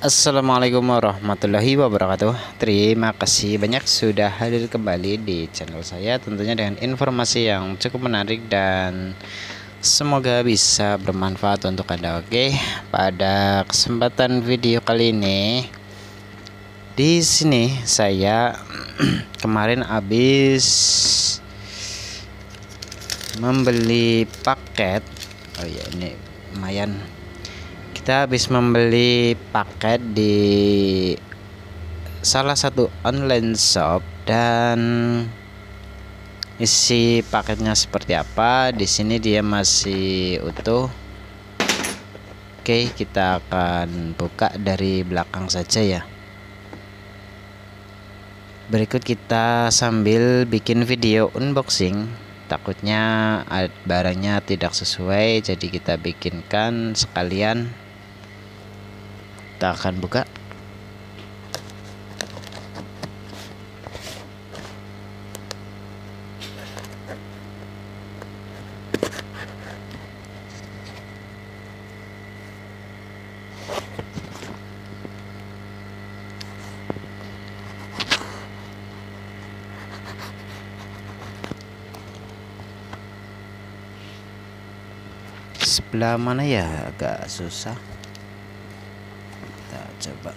Assalamualaikum warahmatullahi wabarakatuh. Terima kasih banyak sudah hadir kembali di channel saya, tentunya dengan informasi yang cukup menarik dan semoga bisa bermanfaat untuk Anda. Oke, pada kesempatan video kali ini di sini saya kemarin habis membeli paket. Oh ya, ini lumayan. Kita habis membeli paket di salah satu online shop dan isi paketnya seperti apa. Di sini dia masih utuh. Oke, kita akan buka dari belakang saja ya. Berikut kita sambil bikin video unboxing. Takutnya barangnya tidak sesuai, jadi kita bikinkan sekalian. Kita akan buka. Sebelah mana ya, agak susah. Kita coba.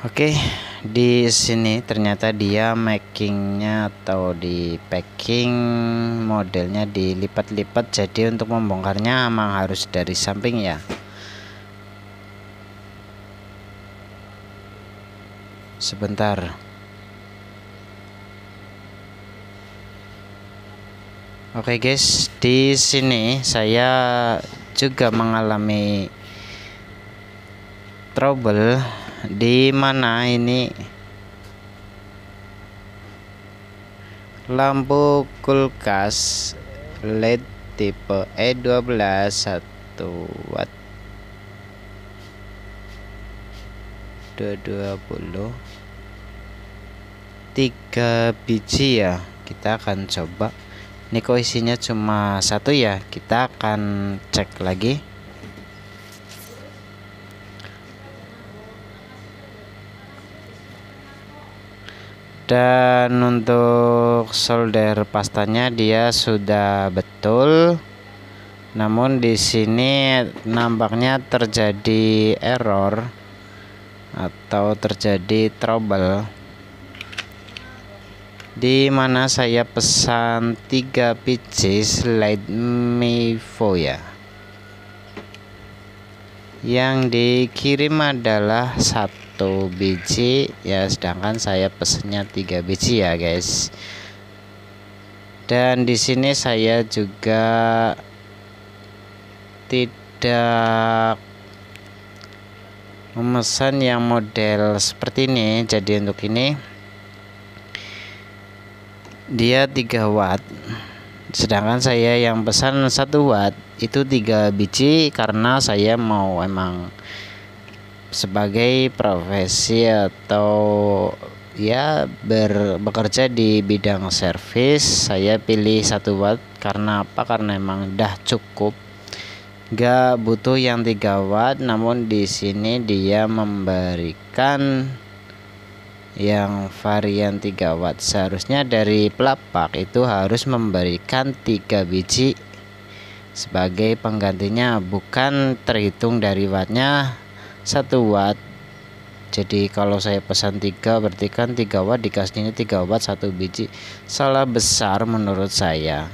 Oke, di sini ternyata dia makingnya atau di packing modelnya dilipat-lipat, jadi untuk membongkarnya emang harus dari samping ya. Sebentar. Oke guys, di sini saya juga mengalami trouble di mana ini lampu kulkas LED tipe E12 1 watt 220 3 biji ya. Kita akan coba. Ini kok isinya cuma satu ya, kita akan cek lagi. Dan untuk solder pastanya dia sudah betul, namun di sini nampaknya terjadi error atau terjadi trouble, di mana saya pesan 3 biji slide Mevo ya, yang dikirim adalah 1 biji ya, sedangkan saya pesennya 3 biji ya guys. Dan di sini saya juga tidak memesan yang model seperti ini. Jadi untuk ini dia 3 watt, sedangkan saya yang pesan 1 watt itu 3 biji, karena saya mau emang sebagai profesi atau ya bekerja di bidang servis, saya pilih 1 watt. Karena apa? Karena emang dah cukup, gak butuh yang 3 watt. Namun di sini dia memberikan yang varian 3 watt. Seharusnya dari pelapak itu harus memberikan 3 biji sebagai penggantinya, bukan terhitung dari wattnya 1 watt. Jadi kalau saya pesan 3 berarti kan 3 watt, dikasihnya 3 watt 1 biji. Salah besar menurut saya.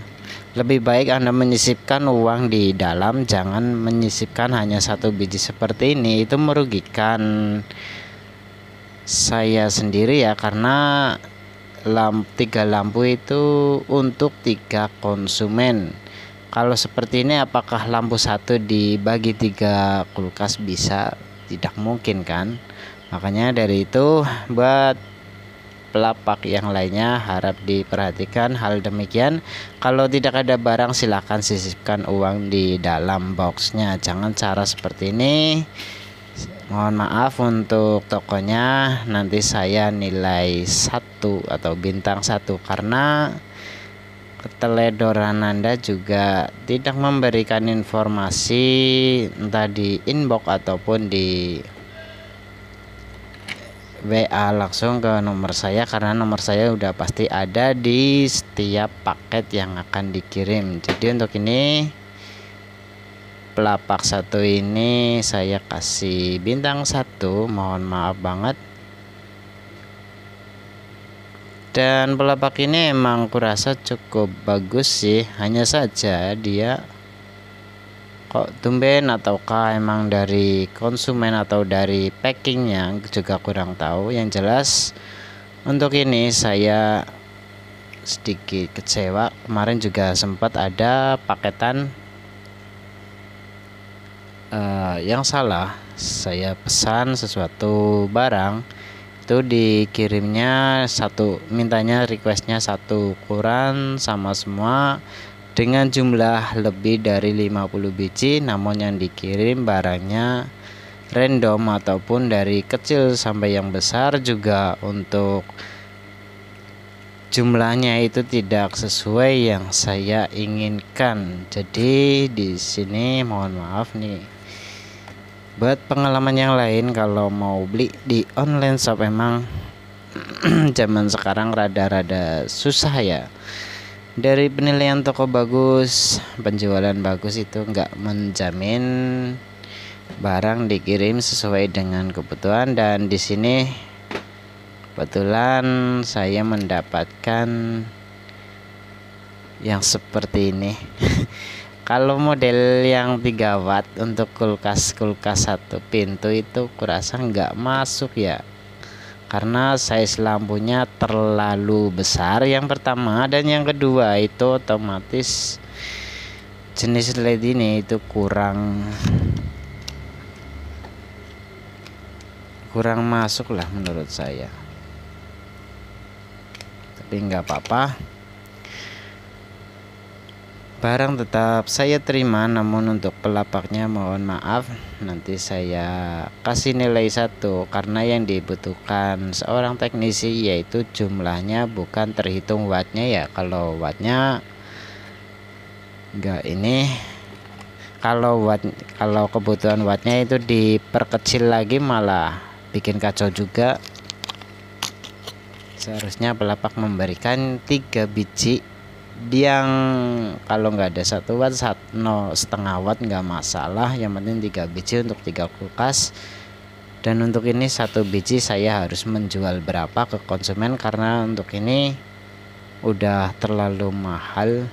Lebih baik Anda menyisipkan uang di dalam, jangan menyisipkan hanya 1 biji seperti ini. Itu merugikan saya sendiri ya, karena 3 lampu itu untuk 3 konsumen. Kalau seperti ini apakah lampu 1 dibagi 3 kulkas bisa? Tidak mungkin kan. Makanya dari itu buat pelapak yang lainnya harap diperhatikan hal demikian. Kalau tidak ada barang silahkan sisipkan uang di dalam boxnya, jangan cara seperti ini. Mohon maaf untuk tokonya, nanti saya nilai 1 atau bintang 1 karena keteledoran Anda juga tidak memberikan informasi entah di inbox ataupun di WA langsung ke nomor saya, karena nomor saya udah pasti ada di setiap paket yang akan dikirim. Jadi untuk ini pelapak 1 ini saya kasih bintang 1, mohon maaf banget. Dan pelapak ini emang kurasa cukup bagus sih, hanya saja dia kok tumben ataukah emang dari konsumen atau dari packingnya juga kurang tahu. Yang jelas untuk ini saya sedikit kecewa. Kemarin juga sempat ada paketan yang salah. Saya pesan sesuatu barang itu dikirimnya mintanya requestnya 1 ukuran sama semua dengan jumlah lebih dari 50 biji, namun yang dikirim barangnya random ataupun dari kecil sampai yang besar juga untuk jumlahnya itu tidak sesuai yang saya inginkan. Jadi di sini mohon maaf nih. Buat pengalaman yang lain, kalau mau beli di online shop emang zaman sekarang rada-rada susah ya. Dari penilaian toko bagus, penjualan bagus itu nggak menjamin barang dikirim sesuai dengan kebutuhan. Dan di sini kebetulan saya mendapatkan yang seperti ini. Kalau model yang 3 watt untuk kulkas 1 pintu itu kurasa nggak masuk ya, karena size lampunya terlalu besar yang pertama, dan yang kedua itu otomatis jenis LED ini itu kurang masuk lah menurut saya. Tapi nggak apa-apa, barang tetap saya terima. Namun untuk pelapaknya mohon maaf, nanti saya kasih nilai 1 karena yang dibutuhkan seorang teknisi yaitu jumlahnya, bukan terhitung wattnya ya. Kalau wattnya enggak ini, kalau kebutuhan wattnya itu diperkecil lagi malah bikin kacau juga. Seharusnya pelapak memberikan 3 biji yang kalau nggak ada 1 watt, 1,5 watt nggak masalah, yang penting 3 biji untuk 3 kulkas. Dan untuk ini 1 biji saya harus menjual berapa ke konsumen, karena untuk ini udah terlalu mahal.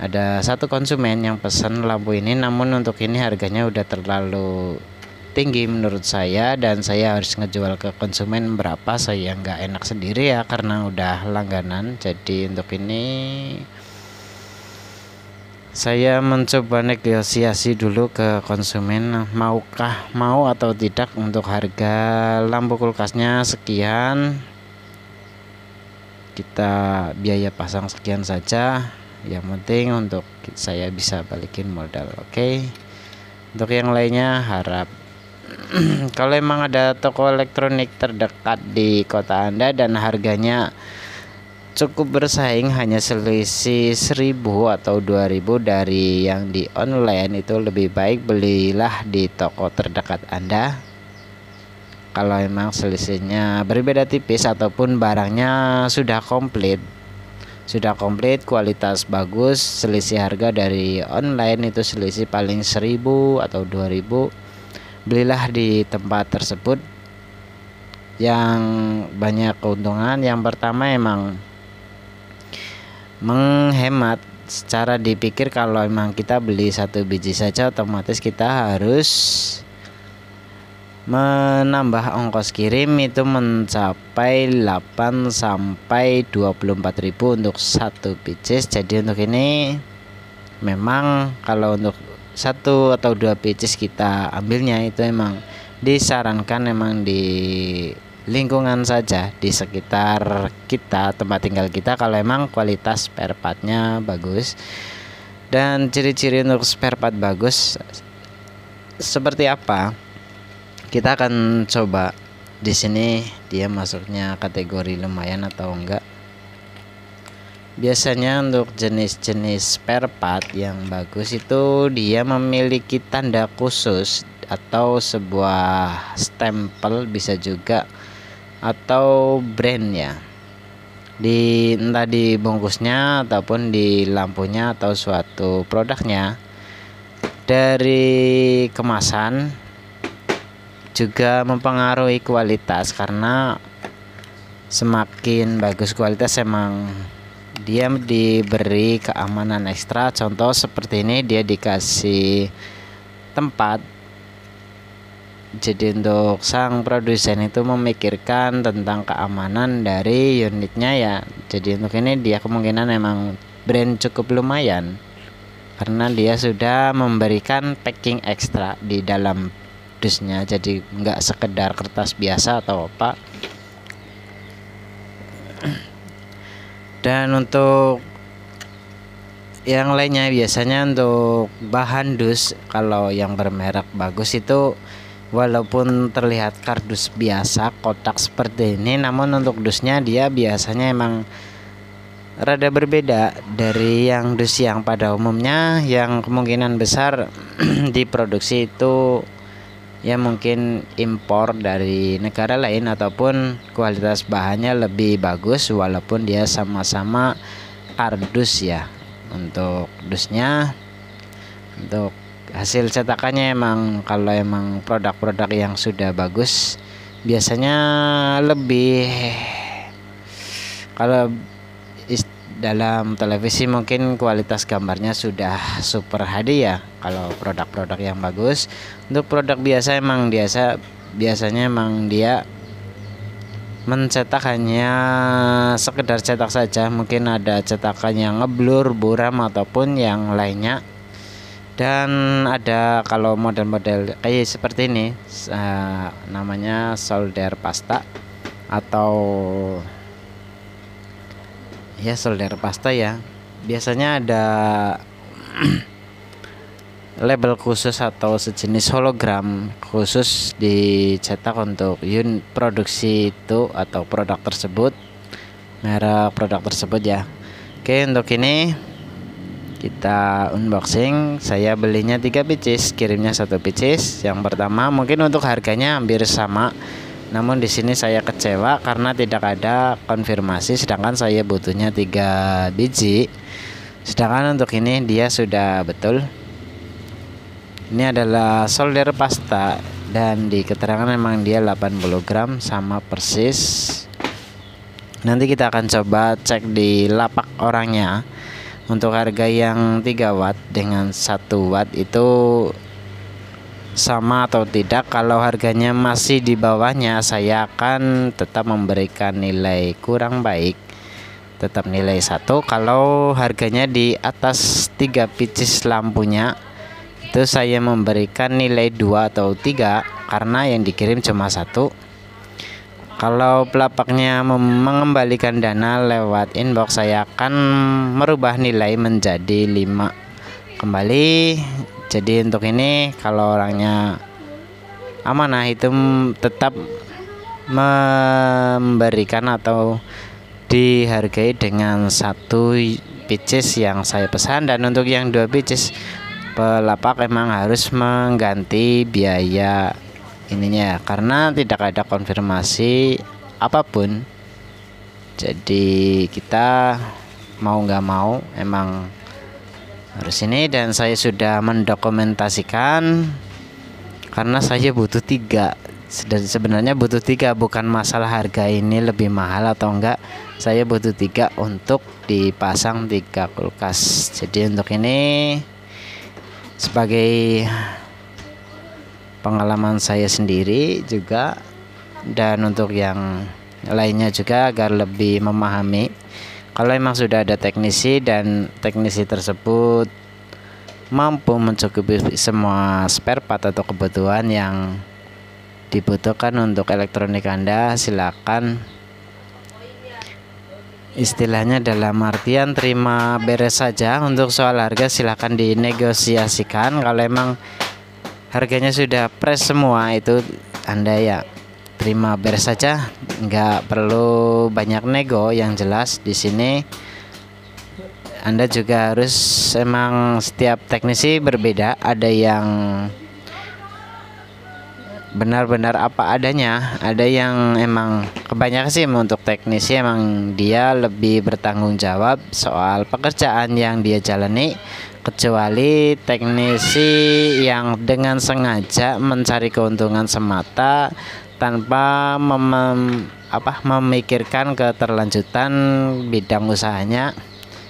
Ada 1 konsumen yang pesan lampu ini, namun untuk ini harganya udah terlalu tinggi menurut saya, dan saya harus ngejual ke konsumen berapa, saya nggak enak sendiri ya karena udah langganan. Jadi untuk ini saya mencoba negosiasi dulu ke konsumen, mau atau tidak untuk harga lampu kulkasnya sekian, kita biaya pasang sekian saja, yang penting untuk saya bisa balikin modal. Oke. Untuk yang lainnya harap kalau emang ada toko elektronik terdekat di kota Anda dan harganya cukup bersaing, hanya selisih 1.000 atau 2.000 dari yang di online, itu lebih baik belilah di toko terdekat Anda. Kalau emang selisihnya berbeda tipis ataupun barangnya sudah komplit, kualitas bagus, selisih harga dari online itu selisih paling 1.000 atau 2.000, belilah di tempat tersebut yang banyak keuntungan. Yang pertama emang menghemat. Secara dipikir kalau emang kita beli 1 biji saja, otomatis kita harus menambah ongkos kirim itu mencapai 8 sampai 24.000 untuk 1 biji. Jadi untuk ini memang kalau untuk 1 atau 2 pieces kita ambilnya itu emang disarankan emang di lingkungan saja, di sekitar kita, tempat tinggal kita, kalau emang kualitas spare partnya bagus. Dan ciri-ciri untuk spare part bagus seperti apa? Kita akan coba di sini dia masuknya kategori lumayan atau enggak. Biasanya untuk jenis-jenis spare part yang bagus itu dia memiliki tanda khusus atau sebuah stempel, bisa juga atau brand ya, entah di bungkusnya ataupun di lampunya atau suatu produknya. Dari kemasan juga mempengaruhi kualitas, karena semakin bagus kualitas emang dia diberi keamanan ekstra. Contoh seperti ini, dia dikasih tempat. Jadi untuk sang produsen itu memikirkan tentang keamanan dari unitnya ya. Jadi untuk ini dia kemungkinan emang brand cukup lumayan, karena dia sudah memberikan packing ekstra di dalam dusnya, jadi nggak sekedar kertas biasa atau apa. Dan untuk yang lainnya, biasanya untuk bahan dus, kalau yang bermerek bagus itu walaupun terlihat kardus biasa kotak seperti ini, namun untuk dusnya dia biasanya emang rada berbeda dari yang dus yang pada umumnya, yang kemungkinan besar diproduksi itu ya mungkin impor dari negara lain, ataupun kualitas bahannya lebih bagus walaupun dia sama-sama kardus ya. Untuk dusnya, untuk hasil cetakannya emang kalau emang produk-produk yang sudah bagus biasanya lebih, kalau dalam televisi mungkin kualitas gambarnya sudah super HD ya kalau produk-produk yang bagus. Untuk produk biasa emang biasanya emang dia mencetak hanya sekedar cetak saja, mungkin ada cetakan yang ngeblur, buram ataupun yang lainnya. Dan ada kalau model-model kayak seperti ini namanya solder pasta atau ya solder pasta ya, biasanya ada label khusus atau sejenis hologram khusus dicetak untuk unit produksi itu atau produk tersebut, merek produk tersebut ya. Oke, untuk ini kita unboxing. Saya belinya 3 pieces, kirimnya 1 pieces. Yang pertama mungkin untuk harganya hampir sama, namun di sini saya kecewa karena tidak ada konfirmasi, sedangkan saya butuhnya 3 biji. Sedangkan untuk ini dia sudah betul. Ini adalah solder pasta dan di keterangan memang dia 80 gram sama persis. Nanti kita akan coba cek di lapak orangnya. Untuk harga yang 3 watt dengan 1 watt itu sama atau tidak. Kalau harganya masih di bawahnya, saya akan tetap memberikan nilai kurang baik, tetap nilai 1. Kalau harganya di atas 3 pieces lampunya, itu saya memberikan nilai 2 atau 3 karena yang dikirim cuma 1. Kalau pelapaknya mengembalikan dana lewat inbox, saya akan merubah nilai menjadi 5 kembali. Jadi untuk ini kalau orangnya amanah itu tetap memberikan atau dihargai dengan 1 pieces yang saya pesan. Dan untuk yang 2 pieces, pelapak emang harus mengganti biaya ininya karena tidak ada konfirmasi apapun. Jadi kita mau nggak mau emang harus ini, dan saya sudah mendokumentasikan karena saya butuh 3. Sebenarnya butuh 3, bukan masalah harga ini lebih mahal atau enggak. Saya butuh 3 untuk dipasang 3 kulkas. Jadi untuk ini sebagai pengalaman saya sendiri juga, dan untuk yang lainnya juga agar lebih memahami. Kalau memang sudah ada teknisi dan teknisi tersebut mampu mencukupi semua spare part atau kebutuhan yang dibutuhkan untuk elektronik Anda, silakan istilahnya dalam artian terima beres saja. Untuk soal harga silakan dinegosiasikan. Kalau emang harganya sudah press semua, itu Anda ya terima beres saja, nggak perlu banyak nego. Yang jelas di sini Anda juga harus, emang setiap teknisi berbeda, ada yang benar-benar apa adanya, ada yang emang kebanyakan sih untuk teknisi emang dia lebih bertanggung jawab soal pekerjaan yang dia jalani, kecuali teknisi yang dengan sengaja mencari keuntungan semata tanpa memikirkan keterlanjutan bidang usahanya.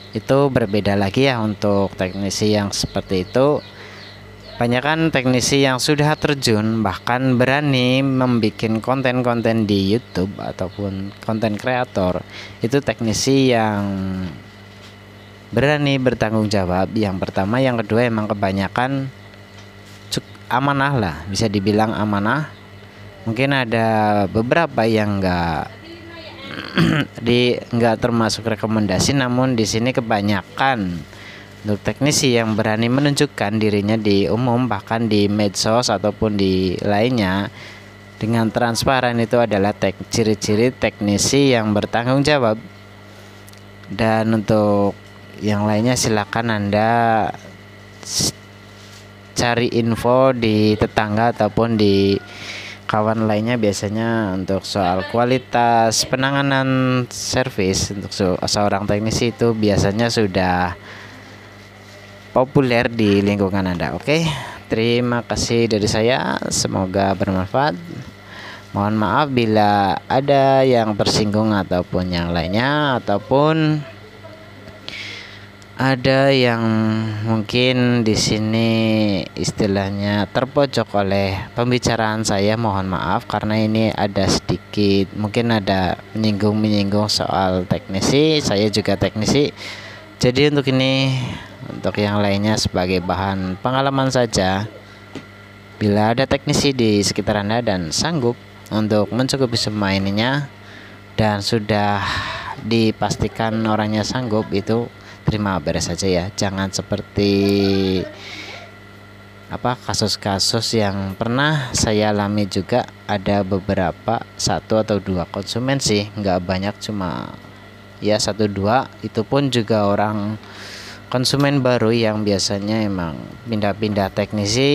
Itu berbeda lagi ya. Untuk teknisi yang seperti itu, banyak kan teknisi yang sudah terjun bahkan berani membuat konten-konten di YouTube ataupun konten kreator. Itu teknisi yang berani bertanggung jawab, yang pertama. Yang kedua, emang kebanyakan amanah lah, bisa dibilang amanah. Mungkin ada beberapa yang nggak termasuk rekomendasi, namun di sini kebanyakan untuk teknisi yang berani menunjukkan dirinya di umum, bahkan di medsos ataupun di lainnya dengan transparan, itu adalah ciri-ciri teknisi yang bertanggung jawab. Dan untuk yang lainnya silakan Anda cari info di tetangga ataupun di kawan lainnya. Biasanya untuk soal kualitas penanganan servis untuk seorang teknisi itu biasanya sudah populer di lingkungan Anda. Oke, terima kasih dari saya, semoga bermanfaat. Mohon maaf bila ada yang tersinggung ataupun yang lainnya, ataupun ada yang mungkin di sini istilahnya terpojok oleh pembicaraan saya. Mohon maaf karena ini ada sedikit mungkin ada menyinggung soal teknisi. Saya juga teknisi, jadi untuk ini, untuk yang lainnya sebagai bahan pengalaman saja. Bila ada teknisi di sekitar Anda dan sanggup untuk mencukupi semua ininya dan sudah dipastikan orangnya sanggup, itu terima beres saja ya. Jangan seperti kasus-kasus yang pernah saya alami juga. Ada beberapa, 1 atau 2 konsumen sih, nggak banyak, cuma ya 1-2. Itu pun juga orang konsumen baru yang biasanya emang pindah-pindah teknisi,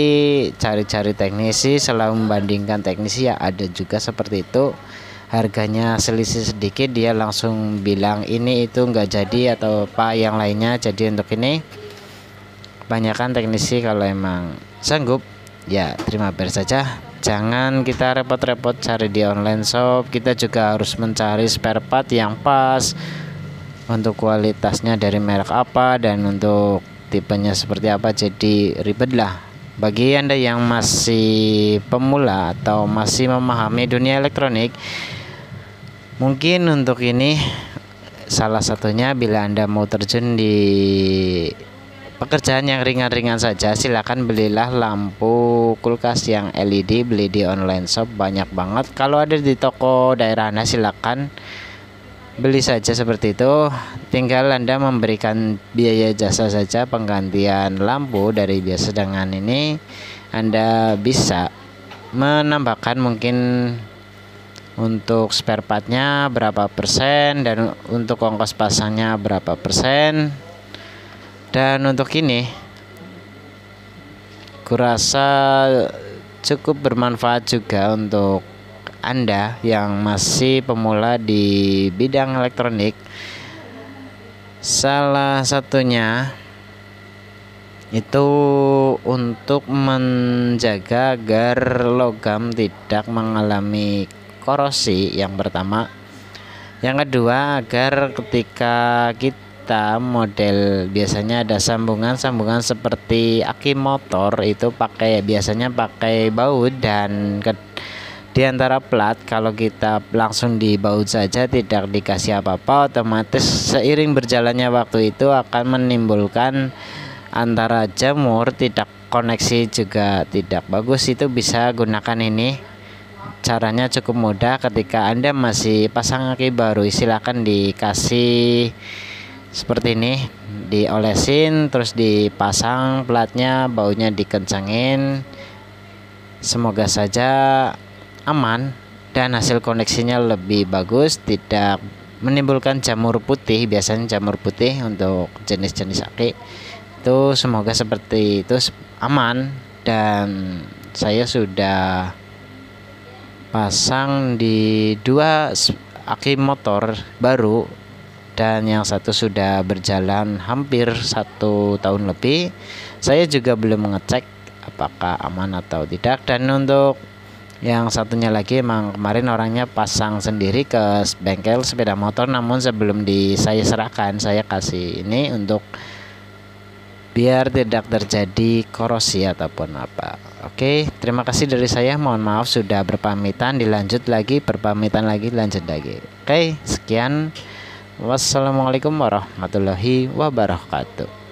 cari-cari teknisi, selalu membandingkan teknisi. Ya ada juga seperti itu, harganya selisih sedikit dia langsung bilang ini itu nggak jadi atau yang lainnya. Jadi untuk ini kebanyakan teknisi kalau emang sanggup ya terima beres saja. Jangan kita repot-repot cari di online shop. Kita juga harus mencari spare part yang pas, untuk kualitasnya dari merek apa dan untuk tipenya seperti apa. Jadi ribet lah. Bagi Anda yang masih pemula atau masih memahami dunia elektronik, mungkin untuk ini salah satunya bila Anda mau terjun di pekerjaan yang ringan-ringan saja, silakan belilah lampu kulkas yang LED, beli di online shop banyak banget. Kalau ada di toko daerah Anda silakan beli saja seperti itu. Tinggal Anda memberikan biaya jasa saja penggantian lampu. Dari biasa dengan ini Anda bisa menambahkan mungkin untuk spare partnya berapa persen dan untuk ongkos pasangnya berapa persen. Dan untuk ini kurasa cukup bermanfaat juga untuk Anda yang masih pemula di bidang elektronik. Salah satunya itu untuk menjaga agar logam tidak mengalami korosi, yang pertama. Yang kedua, agar ketika kita model biasanya ada sambungan seperti aki motor itu biasanya pakai baut, dan di antara plat kalau kita langsung dibaut saja tidak dikasih apa-apa, otomatis seiring berjalannya waktu itu akan menimbulkan antara jamur, tidak koneksi juga tidak bagus. Itu bisa gunakan ini Caranya cukup mudah. Ketika Anda masih pasang aki baru, silakan dikasih seperti ini, diolesin terus dipasang platnya, baunya dikencangin. Semoga saja aman dan hasil koneksinya lebih bagus, tidak menimbulkan jamur putih. Biasanya jamur putih untuk jenis-jenis aki itu, semoga seperti itu aman. Dan saya sudah pasang di 2 aki motor baru, dan yang satu sudah berjalan hampir 1 tahun lebih. Saya juga belum mengecek apakah aman atau tidak. Dan untuk yang satunya lagi, emang kemarin orangnya pasang sendiri ke bengkel sepeda motor, namun sebelum saya serahkan, saya kasih ini untuk biar tidak terjadi korosi ataupun apa. Oke, terima kasih dari saya. Mohon maaf sudah berpamitan, dilanjut lagi, berpamitan lagi, lanjut lagi. Oke, sekian. Wassalamualaikum warahmatullahi wabarakatuh.